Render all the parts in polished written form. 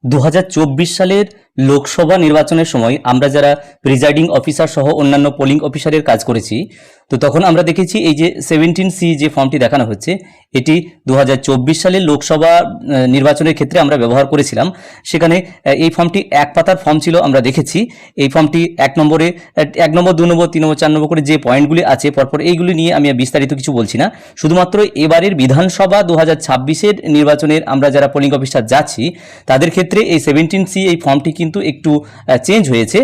2024 সালের লোকসভা নির্বাচনের সময় আমরা যারা প্রিজাইডিং অফিসার সহ অন্যান্য পোলিং অফিসারের কাজ করেছি, তো তখন আমরা দেখেছি এই যে 17C যে ফর্মটি দেখানো হচ্ছে, এটি 2024 সালের লোকসভা নির্বাচনের ক্ষেত্রে আমরা ব্যবহার করেছিলাম। সেখানে এই ফর্মটি এক পাতার ফর্ম ছিল, আমরা দেখেছি। এই ফর্মটি 1 নম্বর 2 নম্বর 3 নম্বর 4 নম্বর করে যে পয়েন্টগুলি আছে পরপর, এইগুলি নিয়ে আমি বিস্তারিত কিছু বলছি না। শুধুমাত্র এবারের বিধানসভা 2026-এর নির্বাচনের আমরা যারা পোলিং অফিসার যাচ্ছি তাদের ক্ষেত্রে এই 17C এই ফর্মটি কিন্তু একটু চেঞ্জ হয়েছে,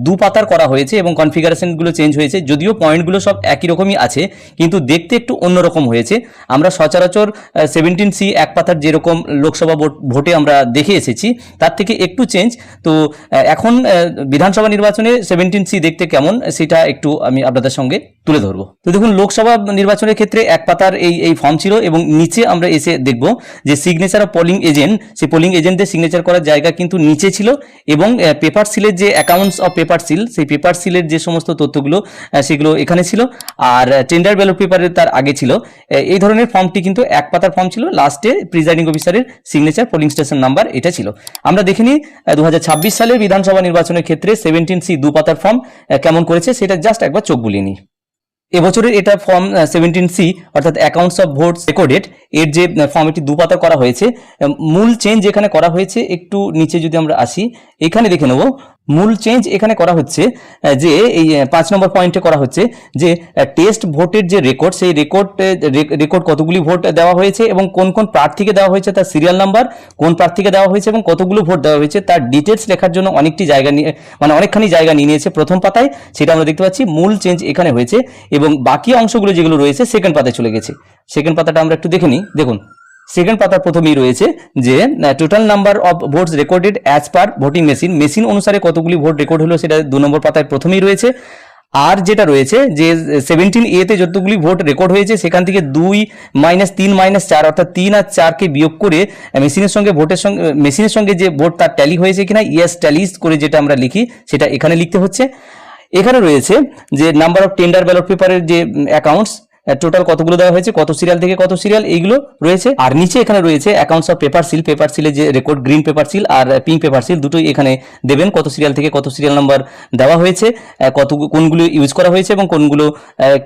2 পাতার করা হয়েছে এবং কনফিগারেশনগুলো চেঞ্জ হয়েছে। যদিও পয়েন্টগুলো সব একই রকমই আছে, কিন্তু দেখতে একটু অন্যরকম হয়েছে। আমরা সচরাচর 17C এক পাতার যেরকম লোকসভা ভোটে আমরা দেখে এসেছি তার থেকে একটু চেঞ্জ। তো এখন বিধানসভা নির্বাচনে 17C দেখতে কেমন সেটা একটু আমি আপনাদের সঙ্গে তুলে ধরবো। তো দেখুন, লোকসভা নির্বাচনের ক্ষেত্রে এক পাতার এই ফর্ম ছিল এবং নিচে আমরা এসে দেখব যে সিগনেচার অফ পোলিং এজেন্ট, সেই পোলিং এজেন্টদের সিগনেচার করার জায়গা কিন্তু নিচে ছিল এবং পেপার সিলের যে অ্যাকাউন্টস অফ পেপার সিল, সেই পেপার সিলের যে সমস্ত তথ্যগুলো সেগুলো এখানে ছিল। আর টেন্ডার ব্যালট পেপারের তার আগে ছিল। এই ধরনের ফর্মটি কিন্তু এক পাতার ফর্ম ছিল, লাস্টে প্রিজাইডিং অফিসারের সিগনেচার, পোলিং স্টেশন নাম্বার এটা ছিল। আমরা দেখে নিই 2026 সালের বিধানসভা নির্বাচনের ক্ষেত্রে 17C 2 পাতার ফর্ম কেমন করেছে সেটা জাস্ট একবার চোখ বুলিয়ে নিই। এবছরের এটা ফর্ম 17C অর্থাৎ অ্যাকাউন্টস অফ ভোটস রেকর্ডেড, এর যে ফর্ম এটি 2 পাতা করা হয়েছে। মূল চেঞ্জ এখানে করা হয়েছে, একটু নিচে যদি আমরা আসি এখানে দেখে নেব। মূল চেঞ্জ এখানে করা হচ্ছে যে এই 5 নম্বর পয়েন্টে করা হচ্ছে যে টেস্ট ভোটের যে রেকর্ড, সেই রেকর্ড কতগুলি ভোট দেওয়া হয়েছে এবং কোন কোন প্রার্থীকে দেওয়া হয়েছে তার সিরিয়াল নাম্বার, কোন প্রার্থীকে দেওয়া হয়েছে এবং কতগুলো ভোট দেওয়া হয়েছে তার ডিটেলস লেখার জন্য অনেকখানি জায়গা নিয়ে নিয়েছে প্রথম পাতায়, সেটা আমরা দেখতে পাচ্ছি। মূল চেঞ্জ এখানে হয়েছে এবং বাকি অংশগুলো যেগুলো রয়েছে সেকেন্ড পাতায় চলে গেছে। সেকেন্ড পাতাটা আমরা একটু দেখে নিই। দেখুন, সেকেন্ড পাতার প্রথমেই রয়েছে যে total number of votes recorded as per voting machine অনুসারে কতগুলি ভোট রেকর্ড হলো সেটা 2 নম্বর পাতায় প্রথমেই রয়েছে। আর যেটা রয়েছে যে 17A-তে যতগুলি ভোট রেকর্ড হয়েছে সেখান থেকে 2 - 3 - 4 অর্থাৎ 3 আর 4কে বিয়োগ করে মেশিনের সঙ্গে যে ভোট তার ট্যালি হয়েছে কিনা, ইয়েস ট্যালিজ করে যেটা আমরা লিখি সেটা এখানে লিখতে হচ্ছে। এখানে রয়েছে যে নাম্বার অফ টেন্ডার ব্যালট পেপারের যে অ্যাকাউন্টস, টোটাল কতগুলো দেওয়া হয়েছে, কত সিরিয়াল থেকে কত সিরিয়াল, এইগুলো রয়েছে। আর নিচে এখানে রয়েছে অ্যাকাউন্টস অফ পেপার সিলে যে রেকর্ড, গ্রিন পেপার সিল আর পিঙ্ক পেপার সিল দুটোই এখানে দেবেন, কত সিরিয়াল থেকে কত সিরিয়াল নাম্বার দেওয়া হয়েছে, কোনগুলো ইউজ করা হয়েছে এবং কোনগুলো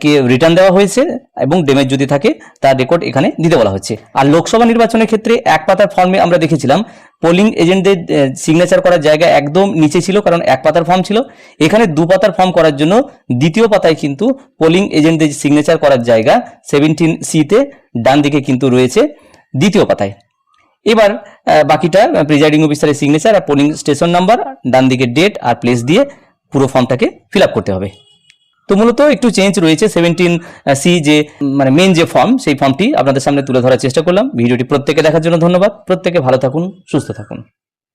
কে রিটার্ন দেওয়া হয়েছে এবং ড্যামেজ যদি থাকে তার রেকর্ড এখানে দিতে বলা হচ্ছে। আর লোকসভা নির্বাচনের ক্ষেত্রে এক পাতার ফর্মে আমরা দেখেছিলাম পোলিং এজেন্টদের সিগনেচার করার জায়গা একদম নিচে ছিল, কারণ এক পাতার ফর্ম ছিল। এখানে 2 পাতার ফর্ম করার জন্য দ্বিতীয় পাতায় কিন্তু পোলিং এজেন্টদের সিগনেচার করার জায়গা 17C-তে ডান দিকে কিন্তু রয়েছে দ্বিতীয় পাতায়। এবার বাকিটা প্রিজাইডিং অফিসারের সিগনেচার আর পোলিং স্টেশন নাম্বার, ডান দিকে ডেট আর প্লেস দিয়ে পুরো ফর্মটাকে ফিল আপ করতে হবে। তো মূলত একটু চেঞ্জ রয়েছে 17C যে মেন যে ফর্ম, সেই ফর্মটি আপনাদের সামনে তুলে ধরার চেষ্টা করলাম। ভিডিওটি প্রত্যেকে দেখার জন্য ধন্যবাদ। প্রত্যেকে ভালো থাকুন, সুস্থ থাকুন।